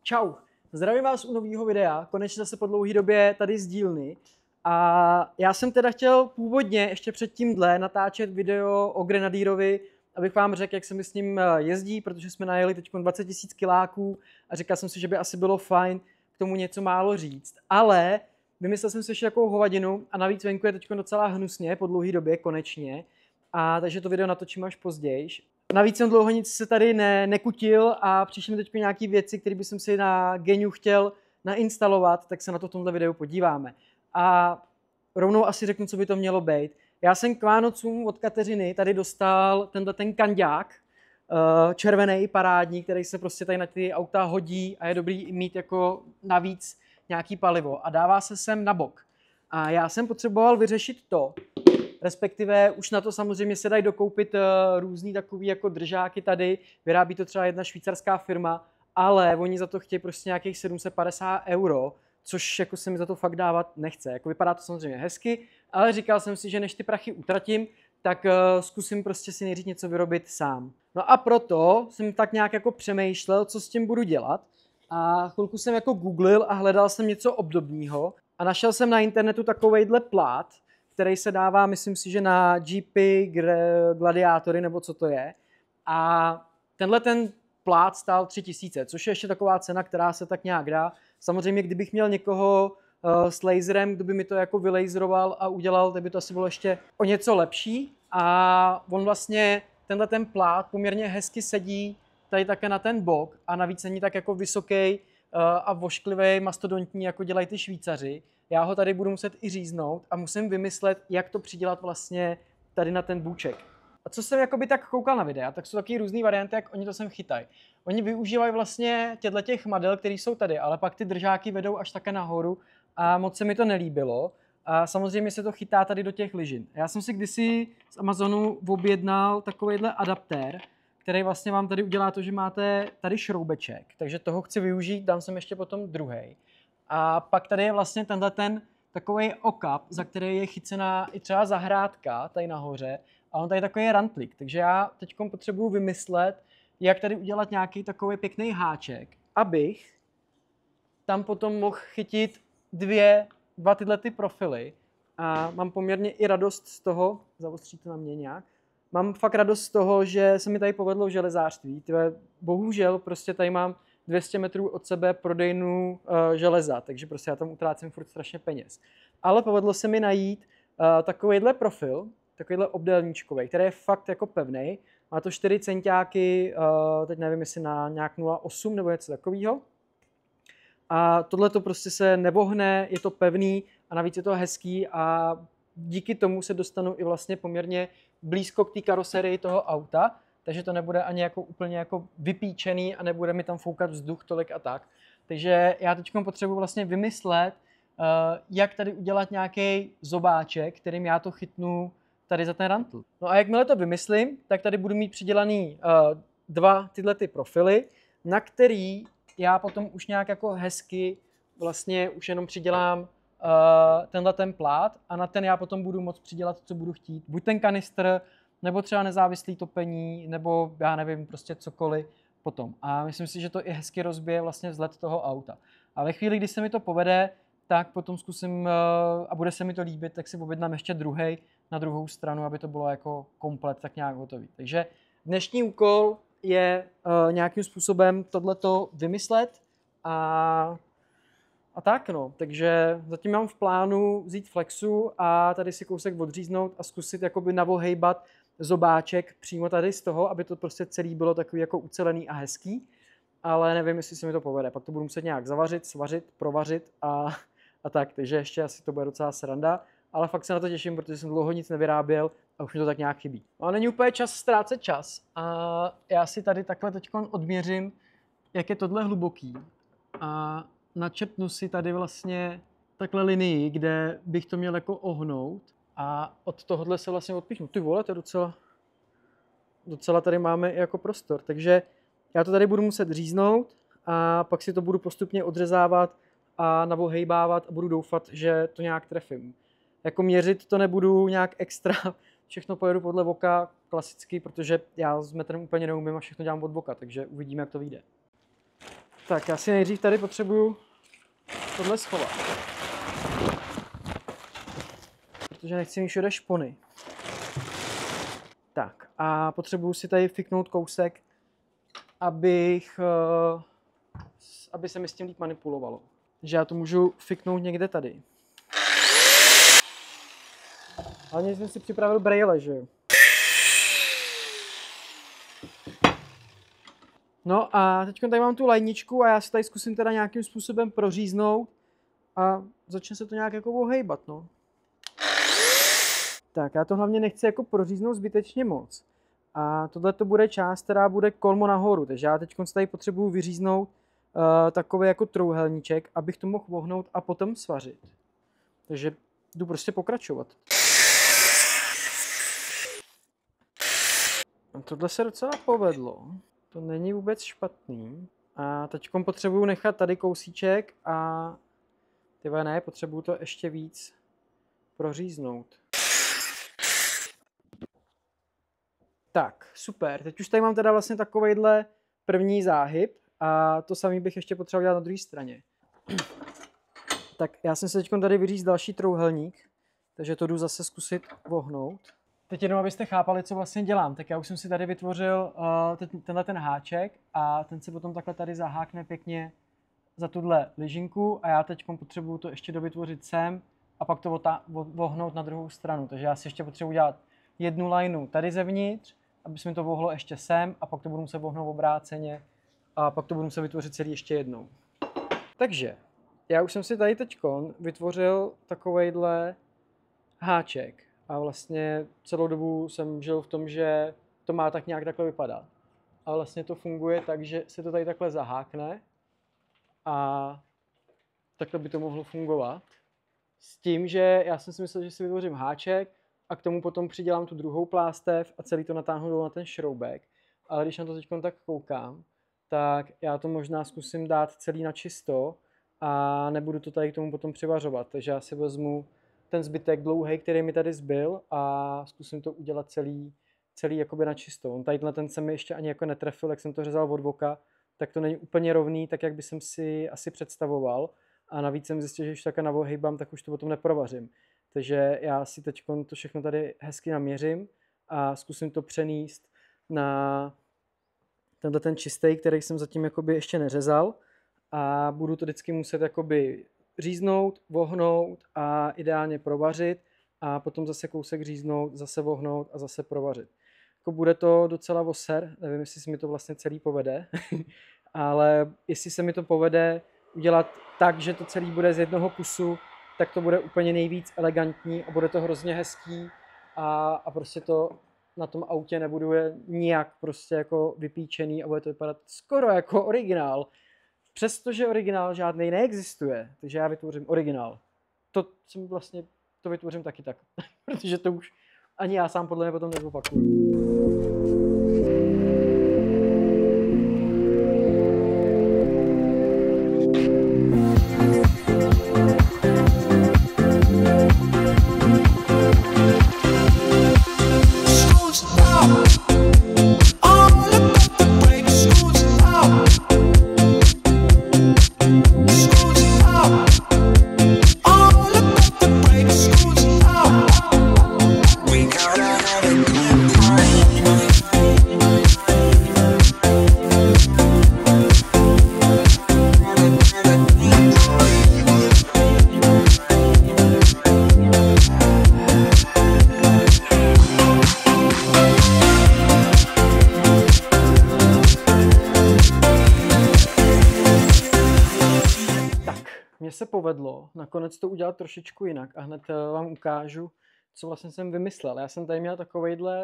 Čau, zdravím vás u nového videa, konečně zase po dlouhé době tady z dílny. A já jsem teda chtěl původně ještě před tímhle natáčet video o Grenadírovi, abych vám řekl, jak se mi s ním jezdí, protože jsme najeli teď 20 000 kiláků a říkal jsem si, že by asi bylo fajn k tomu něco málo říct. Ale vymyslel jsem si ještě takovou hovadinu a navíc venku je teď docela hnusně po dlouhé době, konečně. A takže to video natočím až později. Navíc jsem dlouho nic se tady nekutil a přišly mi teď nějaké věci, které bych si na Geniu chtěl nainstalovat, tak se na to v tomhle videu podíváme. A rovnou asi řeknu, co by to mělo být. Já jsem k Vánocům od Kateřiny tady dostal ten kandák, červený parádní, který se prostě tady na ty auta hodí a je dobrý mít jako navíc nějaký palivo a dává se sem na bok. A já jsem potřeboval vyřešit to, respektive už na to samozřejmě se dají dokoupit různý takový jako držáky tady, vyrábí to třeba jedna švýcarská firma, ale oni za to chtějí prostě nějakých 750 €, což jako se mi za to fakt dávat nechce. Jako vypadá to samozřejmě hezky, ale říkal jsem si, že než ty prachy utratím, tak zkusím prostě si nejdřív něco vyrobit sám. No a proto jsem tak nějak jako přemýšlel, co s tím budu dělat. A chvilku jsem jako googlil a hledal jsem něco obdobného a našel jsem na internetu takovejhle plát, který se dává, myslím si, že na GP Gladiátory, nebo co to je. A tenhle ten plát stál 3000, což je ještě taková cena, která se tak nějak dá. Samozřejmě, kdybych měl někoho s laserem, kdo by mi to jako vylejzroval a udělal, tak by to asi bylo ještě o něco lepší. A on vlastně, tenhle ten plát poměrně hezky sedí tady také na ten bok a navíc není tak jako vysoký a vošklivý, mastodontní, jako dělají ty Švýcaři. Já ho tady budu muset i říznout a musím vymyslet, jak to přidělat vlastně tady na ten bůček. A co jsem jakoby tak koukal na videa, tak jsou taky různý varianty, jak oni to sem chytají. Oni využívají vlastně těch madel, které jsou tady, ale pak ty držáky vedou až také nahoru a moc se mi to nelíbilo. A samozřejmě se to chytá tady do těch ližin. Já jsem si kdysi z Amazonu objednal takovýhle adaptér, který vlastně vám tady udělá to, že máte tady šroubeček, takže toho chci využít, dám sem ještě potom druhý. A pak tady je vlastně tenhle ten takový okap, za který je chycená i třeba zahrádka tady nahoře a on tady takový rantlík. Takže já teď potřebuji vymyslet, jak tady udělat nějaký takový pěkný háček, abych tam potom mohl chytit dva tyhle ty profily. A mám poměrně i radost z toho, zaostří to na mě nějak, mám fakt radost z toho, že se mi tady povedlo v železářství. Bohužel prostě tady mám 200 metrů od sebe prodejnu železa, takže prostě já tam utrácím furt strašně peněz. Ale povedlo se mi najít takovýhle profil, takovýhle obdélníčkový, který je fakt jako pevný. Má to 4 centiáky, teď nevím, jestli na nějak 0,8 nebo něco takového. A tohle to prostě se nevohne, je to pevný a navíc je to hezký a díky tomu se dostanu i vlastně poměrně blízko k té karoserii toho auta, takže to nebude ani jako úplně jako vypíčený a nebude mi tam foukat vzduch tolik a tak. Takže já teď potřebuji vlastně vymyslet, jak tady udělat nějaký zobáček, kterým já to chytnu tady za ten rantl. No a jakmile to vymyslím, tak tady budu mít přidělaný dva tyhle ty profily, na který já potom už nějak jako hezky vlastně už jenom přidělám tenhle ten plát a na ten já potom budu moct přidělat, co budu chtít. Buď ten kanistr, nebo třeba nezávislý topení, nebo já nevím, prostě cokoliv potom. A myslím si, že to i hezky rozbije vlastně vzhled toho auta. A ve chvíli, kdy se mi to povede, tak potom zkusím a bude se mi to líbit, tak si objednám ještě druhej na druhou stranu, aby to bylo jako komplet tak nějak hotový. Takže dnešní úkol je nějakým způsobem tohleto vymyslet a tak no, takže zatím mám v plánu vzít flexu a tady si kousek odříznout a zkusit jakoby navohejbat zobáček přímo tady z toho, aby to prostě celý bylo takový jako ucelený a hezký, ale nevím, jestli se mi to povede. Pak to budu muset nějak zavařit, svařit, provařit a tak, takže ještě asi to bude docela sranda, ale fakt se na to těším, protože jsem dlouho nic nevyráběl a už mi to tak nějak chybí. No a není úplně čas ztrácet čas a já si tady takhle teď odměřím, jak je tohle hluboký a načrtnu si tady vlastně takhle linii, kde bych to měl jako ohnout a od tohohle se vlastně odpíchnu. Ty vole, to je docela tady máme i jako prostor, takže já to tady budu muset říznout a pak si to budu postupně odřezávat a navohejbávat a budu doufat, že to nějak trefím. Jako měřit to nebudu nějak extra, všechno pojedu podle voka klasicky, protože já s metrem úplně neumím a všechno dělám od boka, takže uvidíme, jak to vyjde. Tak já si nejdřív tady potřebuju tohle schovat. Protože nechci mít všude špony. Tak a potřebuju si tady fiknout kousek, aby se mi s tím líp manipulovalo. Takže já to můžu fiknout někde tady. Hlavně jsem si připravil brejle, že jo. No a teď tady mám tu lajničku a já si tady zkusím teda nějakým způsobem proříznout a začne se to nějak jako ohejbat, no. Tak já to hlavně nechci jako proříznout zbytečně moc. A tohle to bude část, která bude kolmo nahoru, takže já teď tady potřebuju vyříznout takový jako trouhelníček, abych to mohl vohnout a potom svařit. Takže jdu prostě pokračovat. A tohle se docela povedlo. To není vůbec špatný. A teď potřebuju nechat tady kousíček a ne, potřebuju to ještě víc proříznout. Tak, super. Teď už tady mám teda vlastně takovejhle první záhyb a to samý bych ještě potřeboval dělat na druhé straně. Tak já jsem se teď tady vyřízl další trouhelník, takže to jdu zase zkusit vohnout. Teď jenom abyste chápali, co vlastně dělám, tak já už jsem si tady vytvořil tenhle ten háček a ten se potom takhle tady zahákne pěkně za tuhle lyžinku a já teď potřebuju to ještě dovytvořit sem a pak to vohnout na druhou stranu. Takže já si ještě potřebuji dělat jednu lineu tady zevnitř, aby se mi to vohlo ještě sem a pak to budu muset vohnout obráceně a pak to budu muset vytvořit celý ještě jednou. Takže já už jsem si tady teďkon vytvořil takovejhle háček a vlastně celou dobu jsem žil v tom, že to má tak nějak takhle vypadat. A vlastně to funguje tak, že se to tady takhle zahákne a takhle by to mohlo fungovat. S tím, že já jsem si myslel, že si vytvořím háček a k tomu potom přidělám tu druhou plástev a celý to natáhnu na ten šroubek. Ale když na to teď tak koukám, tak já to možná zkusím dát celý na čisto a nebudu to tady k tomu potom přivařovat. Takže já si vezmu ten zbytek dlouhý, který mi tady zbyl a zkusím to udělat celý jakoby na čisto. On tady ten se mi ještě ani jako netrefil, jak jsem to řezal od voka, tak to není úplně rovný, tak jak bych si asi představoval. A navíc jsem zjistil, že když takhle navohejbám, tak už to potom neprovařím. Takže já si teď to všechno tady hezky naměřím a zkusím to přenést na tenhle ten čistý, který jsem zatím jakoby ještě neřezal. A budu to vždycky muset jakoby říznout, vohnout a ideálně provařit a potom zase kousek říznout, zase vohnout a zase provařit. Jako bude to docela voser, nevím, jestli se mi to vlastně celý povede, ale jestli se mi to povede udělat tak, že to celý bude z jednoho kusu, tak to bude úplně nejvíc elegantní a bude to hrozně hezký a prostě to na tom autě nebude nijak prostě jako vypíčený a bude to vypadat skoro jako originál. Přestože originál žádný neexistuje, takže já vytvořím originál. To vytvořím taky tak, protože to už ani já sám podle mě potom nezopakuju. Mně se povedlo nakonec to udělat trošičku jinak a hned vám ukážu, co vlastně jsem vymyslel. Já jsem tady měl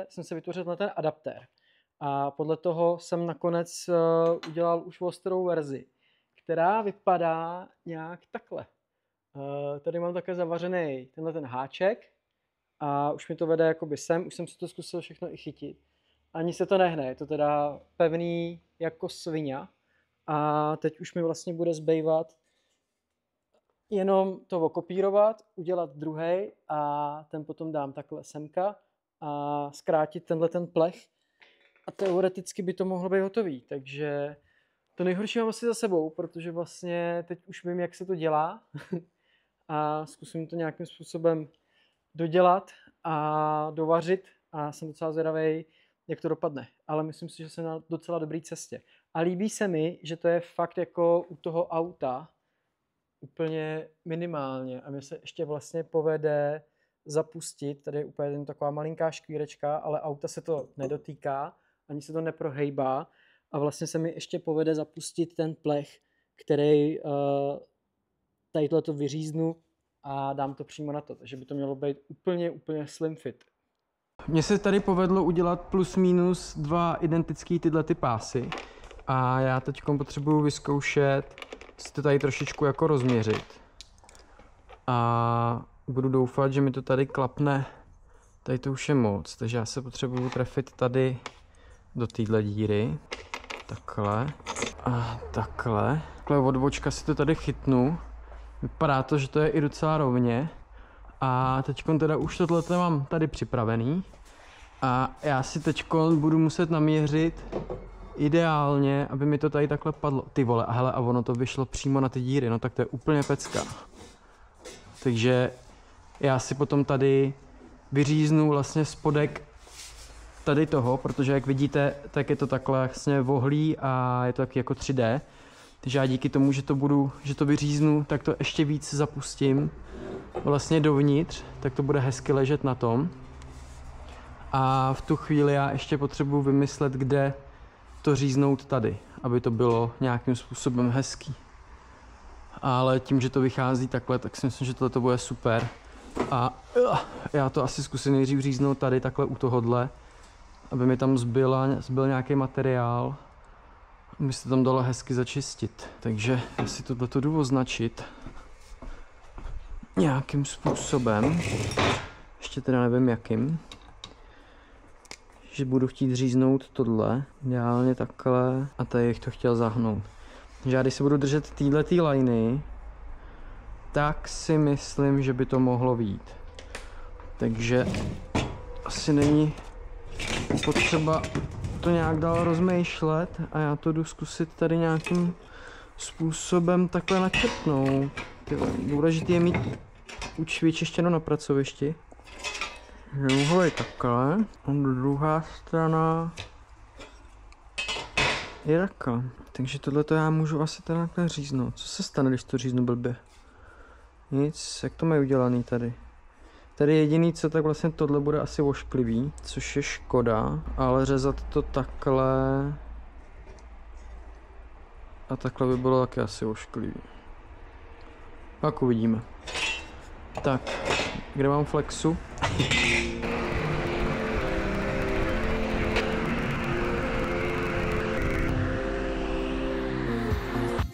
jsem si vytvořil na ten adaptér a podle toho jsem nakonec udělal už ostrou verzi, která vypadá nějak takhle. Tady mám také zavařený tenhle ten háček a už mi to vede jakoby sem, už jsem si to zkusil všechno i chytit. Ani se to nehne, je to teda pevný jako svině a teď už mi vlastně bude zbývat jenom to okopírovat, udělat druhej a ten potom dám takhle semka a zkrátit tenhle ten plech a teoreticky by to mohlo být hotový, takže To nejhorší mám asi za sebou, protože vlastně teď už vím, jak se to dělá a zkusím to nějakým způsobem dodělat a dovařit a jsem docela zvědavý, jak to dopadne. Ale myslím si, že jsem na docela dobré cestě. A líbí se mi, že to je fakt jako u toho auta úplně minimálně a mně se ještě vlastně povede zapustit, tady je úplně jen taková malinká škvírečka, ale auta se to nedotýká, ani se to neprohejbá a vlastně se mi ještě povede zapustit ten plech, který tady to vyříznu a dám to přímo na to, takže by to mělo být úplně slim fit. Mně se tady povedlo udělat plus minus 2 identické tyhle ty pásy a já teď potřebuju vyzkoušet si to tady trošičku jako rozměřit a budu doufat, že mi to tady klapne. Tady to už je moc, takže já se potřebuju trefit tady do téhle díry, takhle a takhle. Takhle od bočka si to tady chytnu. Vypadá to, že to je i docela rovně. A teď teda už tohle mám tady připravený. A já si teď budu muset naměřit ideálně, aby mi to tady takhle padlo. Ty vole, a hele, a ono to vyšlo přímo na ty díry, no tak to je úplně pecka. Takže já si potom tady vyříznu vlastně spodek tady toho, protože jak vidíte, tak je to takhle vlastně vohlý a je to taky jako 3D. Takže já díky tomu, že to vyříznu, tak to ještě víc zapustím vlastně dovnitř, tak to bude hezky ležet na tom. A v tu chvíli já ještě potřebuji vymyslet, kde to říznout tady, aby to bylo nějakým způsobem hezký. Ale tím, že to vychází takhle, tak si myslím, že tohle to bude super. A já to asi zkusím nejdřív říznout tady takhle u tohohle, aby mi tam zbyl nějaký materiál, aby se tam dalo hezky začistit. Takže já si tohleto jdu označit nějakým způsobem, ještě teda nevím jakým, že budu chtít říznout tohle, ideálně takhle a tady bych to chtěl zahnout. Takže já když se budu držet téhletý liny, tak si myslím, že by to mohlo být. Takže asi není potřeba to nějak dál rozmýšlet a já to jdu zkusit tady nějakým způsobem takhle načrtnout. Důležité je mít už vyčištěno na pracovišti. Jeho je takhle a druhá strana je takhle. Takže tohle já můžu asi teda takhle říznout. Co se stane, když to říznu blbě? Nic, jak to mají udělaný tady? Tady jediný co, tak vlastně tohle bude asi ošklivý, což je škoda, ale řezat to takhle a takhle by bylo taky asi ošklivý. Tak uvidíme. Tak, kde mám flexu?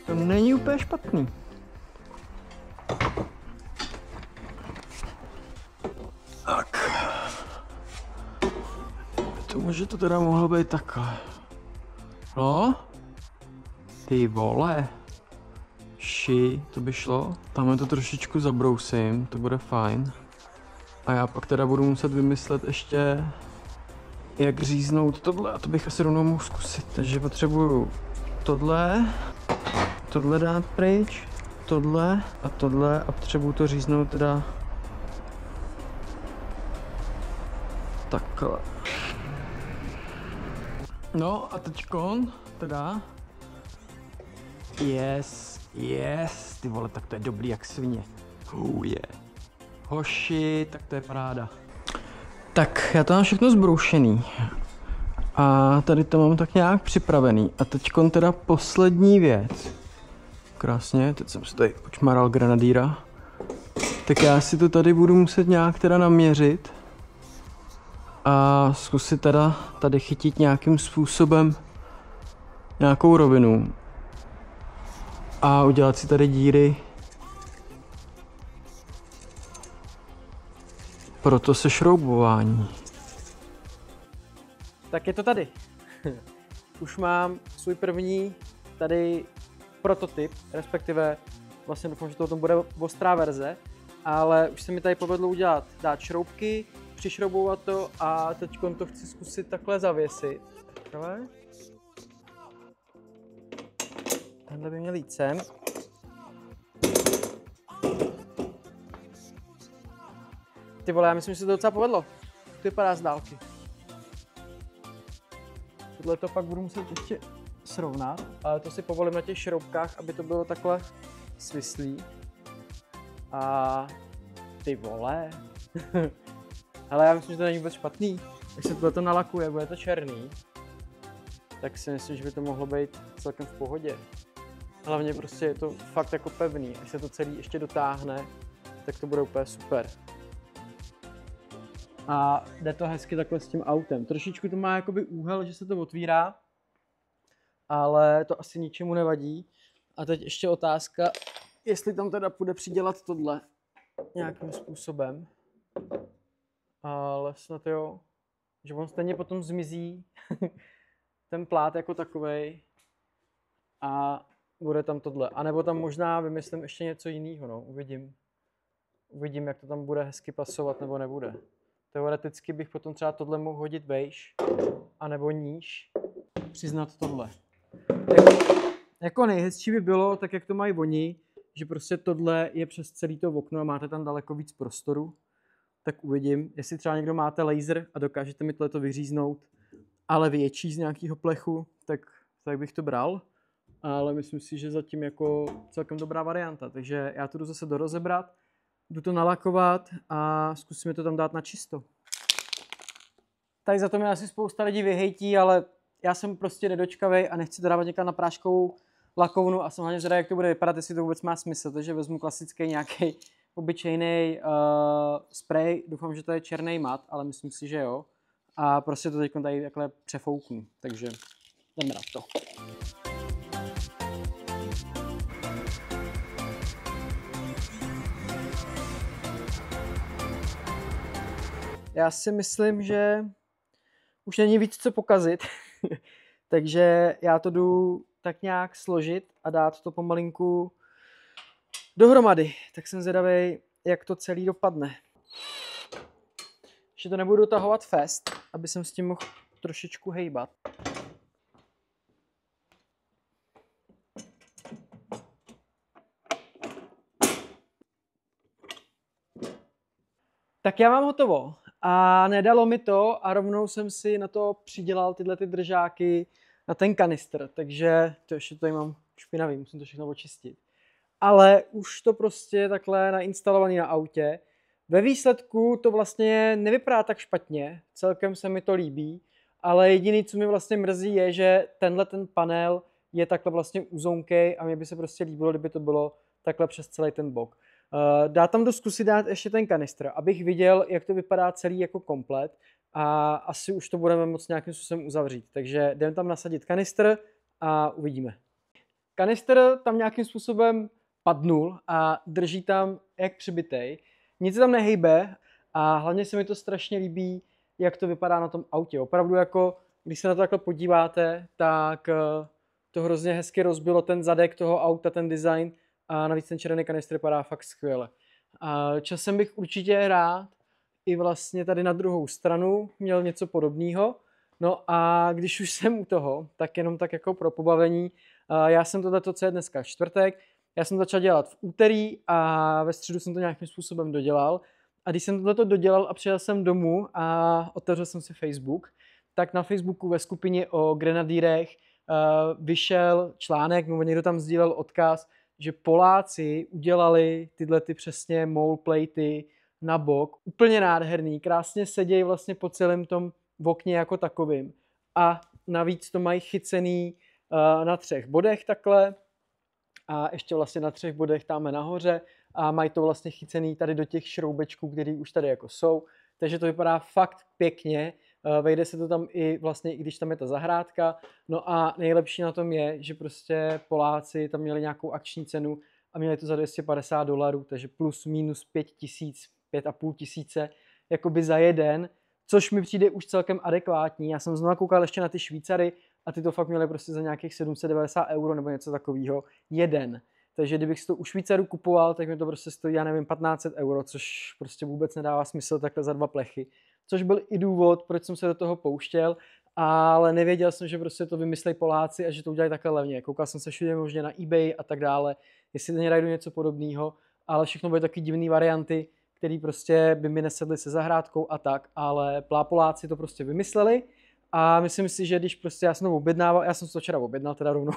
To není úplně špatný. Tak. To může to teda mohlo být takhle. No? Ty vole. To by šlo. Tam to trošičku zabrousím, to bude fajn. A já pak teda budu muset vymyslet ještě, jak říznout tohle, a to bych asi rovnou mohl zkusit. Takže potřebuju tohle dát pryč, tohle a potřebuju to říznout teda takhle. No a teďkon teda yes, ty vole, tak to je dobrý jak svině. Hoši, tak to je paráda. Tak, já to mám všechno zbroušený. A tady to mám tak nějak připravený. A teďkon teda poslední věc. Krásně, teď jsem si tady počmaral grenadýra. Tak já si to tady budu muset nějak teda naměřit. A zkusit teda tady chytit nějakým způsobem nějakou rovinu. A udělat si tady díry pro to sešroubování. Tak je to tady. Už mám svůj první tady prototyp, respektive vlastně doufám, že to tom bude ostrá verze, ale už se mi tady povedlo dát šroubky, přišroubovat to a teď to chci zkusit takhle zavěsit. Takhle. Tenhle by měl jít sem. Ty vole, já myslím, že se to docela povedlo. To vypadá z dálky. Tohle to pak budu muset ještě srovnat, ale to si povolím na těch šroubkách, aby to bylo takhle svislý. A ty vole. Ale já myslím, že to není vůbec špatný. Když se tohle to nalakuje, bude to černý, tak si myslím, že by to mohlo být celkem v pohodě. Hlavně prostě je to fakt jako pevný. Až se to celý ještě dotáhne, tak to bude úplně super. A jde to hezky takhle s tím autem. Trošičku to má jakoby úhel, že se to otvírá, ale to asi ničemu nevadí. A teď ještě otázka, jestli tam teda půjde přidělat tohle nějakým způsobem. Ale snad jo, že on stejně potom zmizí ten plát jako takovej a bude tam tohle. A nebo tam možná vymyslím ještě něco jiného, no, uvidím. Uvidím, jak to tam bude hezky pasovat nebo nebude. Teoreticky bych potom třeba tohle mohl hodit vejš, anebo níž, přiznat tohle. Jako nejhezčí by bylo, tak jak to mají oni, že prostě tohle je přes celý to okno a máte tam daleko víc prostoru. Tak uvidím, jestli třeba někdo máte laser a dokážete mi tohleto vyříznout, ale větší z nějakého plechu, tak bych to bral. Ale myslím si, že zatím jako celkem dobrá varianta. Takže já to jdu zase dorozebrat, jdu to nalakovat a zkusíme to tam dát na čisto. Tady za to mě asi spousta lidí vyhejtí, ale já jsem prostě nedočkavej a nechci to dávat někam na práškovou lakovnu a jsem hlavně zvědavý, jak to bude vypadat, jestli to vůbec má smysl. Takže vezmu klasický nějaký obyčejný spray, doufám, že to je černý mat, ale myslím si, že jo. A prostě to teď tady takhle přefouknu, takže jdeme na to. Já si myslím, že už není víc co pokazit, takže já to jdu tak nějak složit a dát to pomalinku dohromady. Tak jsem zvědavý, jak to celý dopadne. Ještě to nebudu dotahovat fest, aby jsem s tím mohl trošičku hejbat. Tak já mám hotovo. A nedalo mi to a rovnou jsem si na to přidělal tyhle ty držáky na ten kanistr. Takže to ještě tady mám špinavý, musím to všechno očistit. Ale už to prostě takhle nainstalovaný na autě. Ve výsledku to vlastně nevypadá tak špatně, celkem se mi to líbí, ale jediný, co mi vlastně mrzí, je, že tenhle ten panel je takhle vlastně uzonkej a mně by se prostě líbilo, kdyby to bylo takhle přes celý ten bok. Dá tam zkusit dát ještě ten kanistr, abych viděl, jak to vypadá celý jako komplet a asi už to budeme moct nějakým způsobem uzavřít. Takže jdeme tam nasadit kanistr a uvidíme. Kanistr tam nějakým způsobem padnul a drží tam jak přibitej. Nic se tam nehejbe a hlavně se mi to strašně líbí, jak to vypadá na tom autě. Opravdu jako, když se na to takhle podíváte, tak to hrozně hezky rozbilo ten zadek toho auta, ten design a navíc ten červený kanistr vypadá fakt skvěle. A časem bych určitě rád i vlastně tady na druhou stranu měl něco podobného. No a když už jsem u toho, tak jenom tak jako pro pobavení, já jsem tohleto, co je dneska čtvrtek, já jsem začal dělat v úterý a ve středu jsem to nějakým způsobem dodělal. A když jsem tohleto dodělal a přijel jsem domů a otevřel jsem si Facebook, tak na Facebooku ve skupině o grenadýrech vyšel článek, nebo někdo tam sdílel odkaz, že Poláci udělali tyhle ty přesně mole platey na bok. Úplně nádherný, krásně sedějí vlastně po celém tom okně jako takovým. A navíc to mají chycený na 3 bodech takhle a ještě vlastně na 3 bodech tamhle nahoře a mají to vlastně chycený tady do těch šroubečků, které už tady jako jsou. Takže to vypadá fakt pěkně. Vejde se to tam i vlastně, i když tam je ta zahrádka. No a nejlepší na tom je, že prostě Poláci tam měli nějakou akční cenu a měli to za $250, takže plus minus 5 000, 5 500 jakoby za jeden, což mi přijde už celkem adekvátní. Já jsem znovu koukal ještě na ty Švýcary a ty to fakt měli prostě za nějakých 790 € nebo něco takového jeden. Takže kdybych si to u Švýcarů kupoval, tak mi to prostě stojí, já nevím, 1500 €, což prostě vůbec nedává smysl takhle za 2 plechy. Což byl i důvod, proč jsem se do toho pouštěl ale nevěděl jsem, že prostě to vymyslej Poláci a že to udělají takhle levně. Koukal jsem se všude možně na eBay a tak dále, jestli najdu něco podobného, ale všechno byly taky divné varianty, které prostě by mi nesedly se zahrádkou a tak, ale Poláci to prostě vymysleli a myslím si, že když prostě já jsem to objednával, já jsem to včera objednal teda rovnou,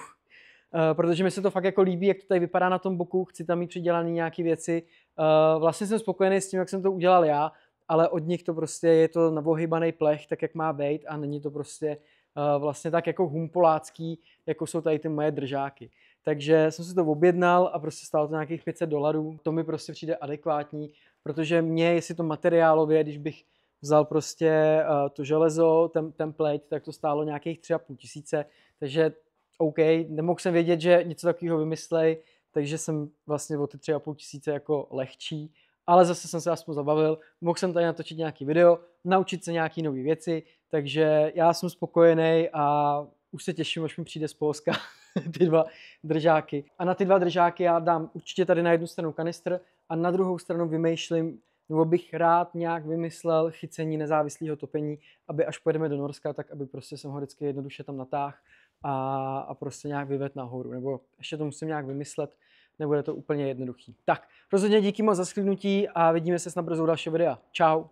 protože mi se to fakt jako líbí, jak to tady vypadá na tom boku, chci tam mít přidělané nějaké věci. Vlastně jsem spokojený s tím, jak jsem to udělal já, ale od nich to prostě je to na ohybaný plech, tak jak má být a není to prostě vlastně tak jako humpolácký, jako jsou tady ty moje držáky. Takže jsem si to objednal a prostě stálo to nějakých $500. To mi prostě přijde adekvátní, protože mě, jestli to materiálově, když bych vzal prostě to železo, ten plate, tak to stálo nějakých 3,5 tisíce, takže OK, nemohl jsem vědět, že něco takového vymyslej, takže jsem vlastně o ty 3,5 tisíce jako lehčí, ale zase jsem se aspoň zabavil, mohl jsem tady natočit nějaký video, naučit se nějaké nové věci, takže já jsem spokojený a už se těším, až mi přijde z Polska ty 2 držáky. A na ty 2 držáky já dám určitě tady na jednu stranu kanistr a na druhou stranu vymýšlím, nebo bych rád nějak vymyslel chycení nezávislého topení, aby až pojedeme do Norska, tak aby prostě jsem ho vždycky jednoduše tam natáhl a prostě nějak vyvet nahoru, nebo ještě to musím nějak vymyslet, nebude to úplně jednoduchý. Tak, rozhodně díky moc za shlédnutí a vidíme se snad brzo u dalšího videa. Čau.